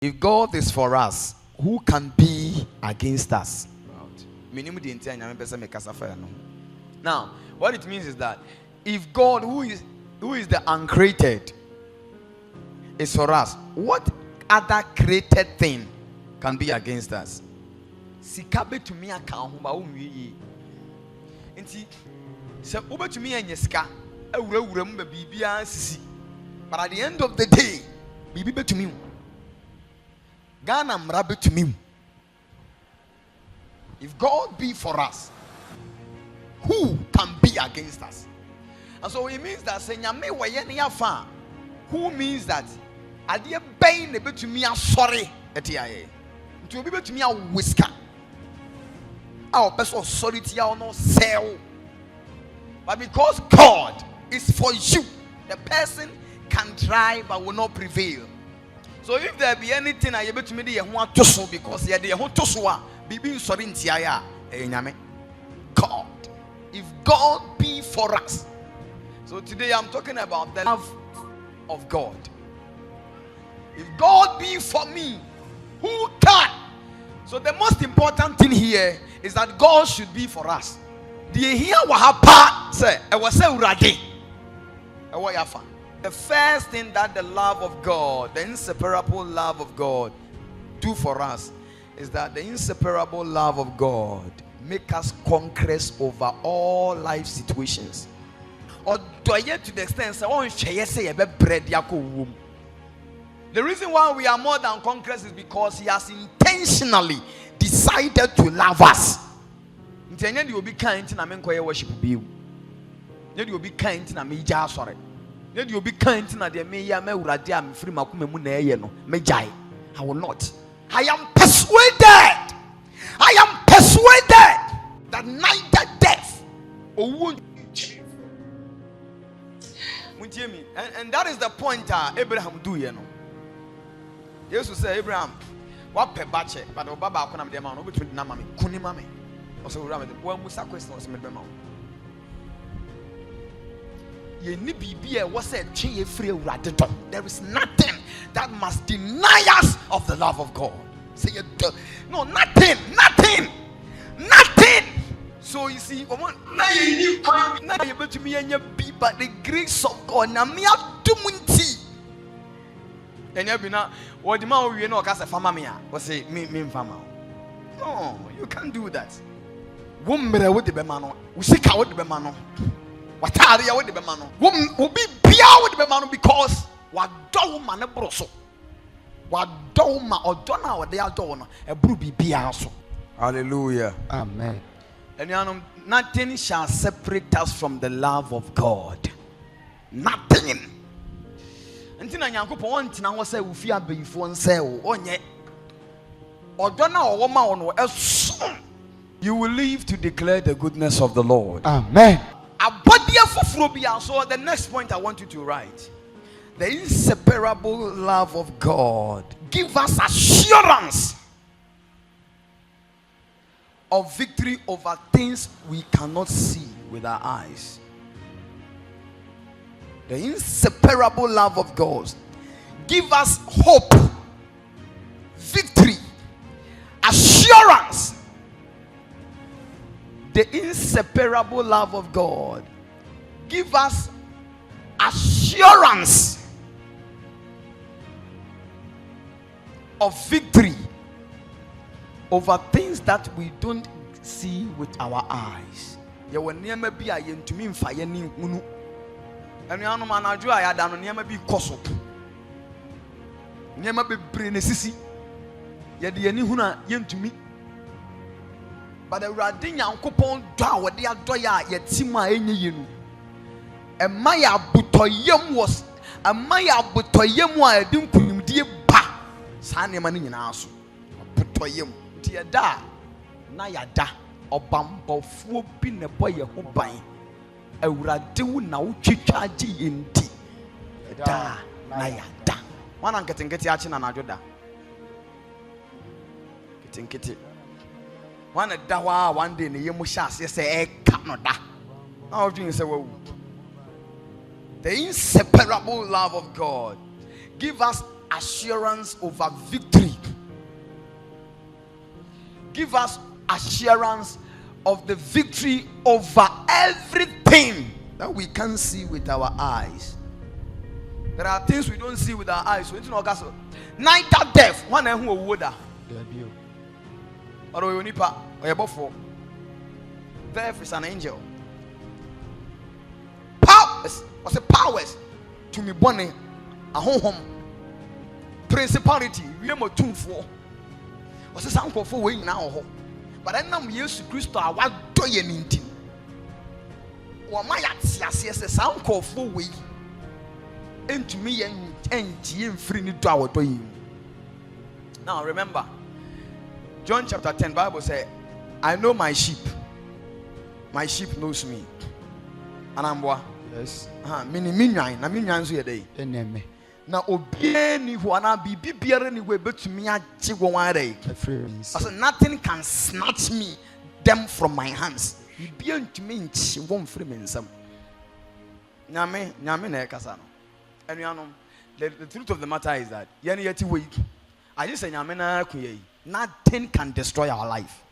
If God is for us, who can be against us? Now, what it means is that if God, who is the uncreated, is for us, what other created thing can be against us? Sikabe to me account ba umwi. Enti se ube to me enyeska ewura mu ba bibia sisi. But at the end of the day, bibi be to me. Ghana mrabe to me. If God be for us, who can be against us? And so it means that senyame waye ne yafa, who means that ade ben ne betumi asori etiaye. Nti obi betumi awiska. Our person authority or no sell. But because God is for you, the person can try but will not prevail. So if there be anything I able to me to so because ye de ho to so a bibi nsori ntia ya God, if God be for us. So today I'm talking about the love of God. If God be for me, who can? So the most important thing here is that God should be for us. The first thing that the love of God, the inseparable love of God, do for us is that the inseparable love of God make us conquerors over all life situations. Or do I get to the extent the reason why we are more than conquerors is because He has intentionally decided to love us. You will be kind to me worship you. You will be kind to me sorry. You will be kind to me free I will not. I am persuaded. I am persuaded that neither death or wound. And that is the point Abraham do, you know. Jesus said, Abraham, what pe bache, but Obaba Konam de Man, between Namami, Kunimami. Also, Ramad, one Musa question was made by Mount. Ye nibi was said, Chi free raditon. There is nothing that must deny us of the love of God. Say no, nothing. So you see, now you able to me and your be but the grace of God. Now me have to munti. And you be now what the man we know as a family was say me family. No, you can't do that. Wombere with the bemano, we seek out the bemano. What are you with the bemano? Will be pia with the bemano because what do man broso. What do ma or dona or they are dona a bruby piaso. Hallelujah. Amen. And nothing shall separate us from the love of God. Nothing. Until I want to know say we fear before and say onye or dona or woman or else you will live to declare the goodness of the Lord. Amen. So the next point I want you to write: the inseparable love of God give us assurance of victory over things we cannot see with our eyes. The inseparable love of God give us hope, victory, assurance. The inseparable love of God give us assurance of victory over things that we don't see with our eyes. You will never be a yen to me in fire. And you know, man, I do. I don't never be cosop. Never be brain sissy. Yet the any huna yen to me. But the Radinia coupon down what they are doing yet Sima any you. And Maya Butoyem was a Maya Butoyem, I didn't put him dear ba. Sani money in house. Butoyem. Da Nayada or Bambo fu bin a boy a hobai a radu now chichaji in tea. Da Nayada. One I'm getting yachin and ajoda. Getting kitty. One a dawa one day in the Yemushas, say, Canada. How do you say, well, the inseparable love of God give us assurance over victory. Give us assurance of the victory over everything that we can see with our eyes. There are things we don't see with our eyes. So, neither death, one and who would have. Or nipa or before. Death is an angel. Powers, what's the powers to me bonny a home principality, we are 2 4. What's the sound for way now? But I know Jesus Christ, I want to yen in team. Or my yes, sound call for way into me and free to our doing. Now remember, John chapter 10, Bible says, I know my sheep knows me. And I'm what? Yes. Mini minyan, na minyan so yede. Eneme. Na obiani who ana bibi biara ni we betumi agye won are. So nothing can snatch them from my hands. Bibi ntumi nchi won free me nsam. Nyame na ekasa no. Enuanom, the truth of the matter is that yeti we I just say nyame na kuye. Nothing can destroy our life.